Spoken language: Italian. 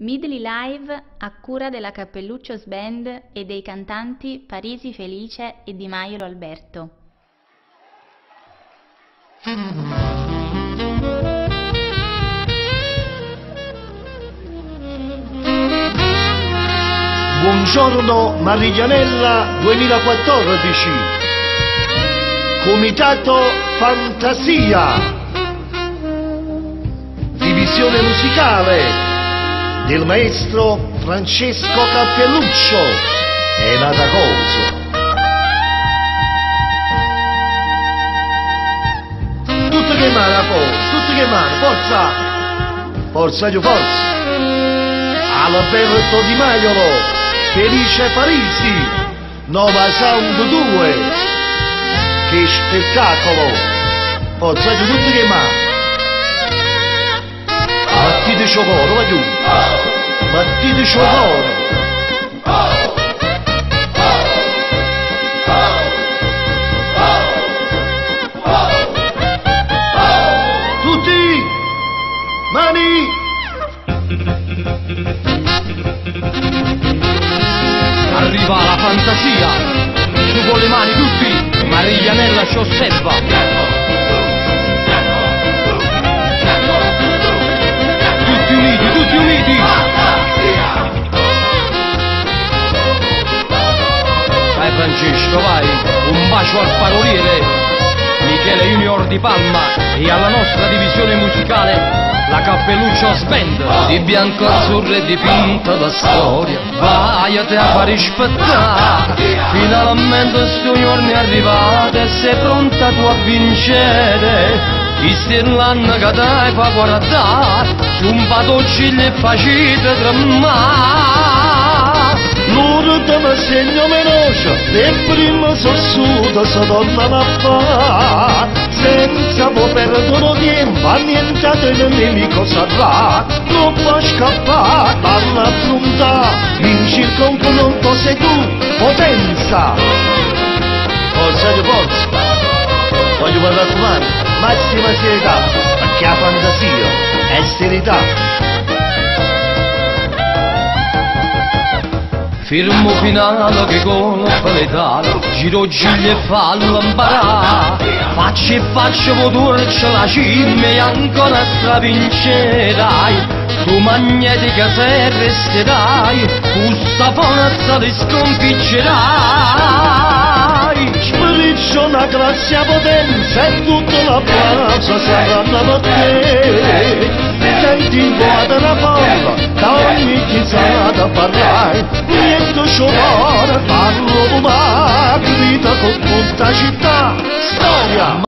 Midley Live a cura della Cappelluccios Band e dei cantanti Parisi Felice e Di Maiolo Alberto. Buongiorno Mariglianella 2014, Comitato Fantasia, divisione musicale del maestro Francesco Cappelluccio e Natacoso. Tutte che mano, forza, Alberto Di Maiolo, Felice Parisi, Nova Sound 2, che spettacolo, forza tutte che mano. Battite ciocoro, va giù, battite ciocoro. Tutti, mani. Arriva la fantasia, su con le mani tutti, Mariglianella ci osserva. Tutti uniti! Vai Francesco, vai! Un bacio al paroliere Michele Junior di Palma e alla nostra divisione musicale, la Cappelluccios Band. Di bianco, azzurro e dipinta da storia, vai a te a far rispettare. Finalmente sto giorno è arrivato e sei pronta tu a vincere. Visto l'anno che dai fa guardare, su un patocchino è facile tremare. L'urta mi segno menosa, e prima sossuta si tornano a fare. Senza perdere tempo, annientato il nemico sarà. Non può scappare, alla affrontare, vinci il confronto sei tu, potenza. Forza, voglio mi raccomando, massima serietà, perché la fantasia è serietà. Firmo finale che colpa letale, giro gigli e fallo imparare. Faccio e faccio motorci la cima e ancora stravincerai. Tu magnetica se resterai, tu sta forza li sconfiggerai. Spiriccio una grazia potenza e tutta la piazza saranno per te. Senti in guarda una parola, da ogni chiesata parrai. Niente sciopero, parlo domani, grida con tutta città, storia.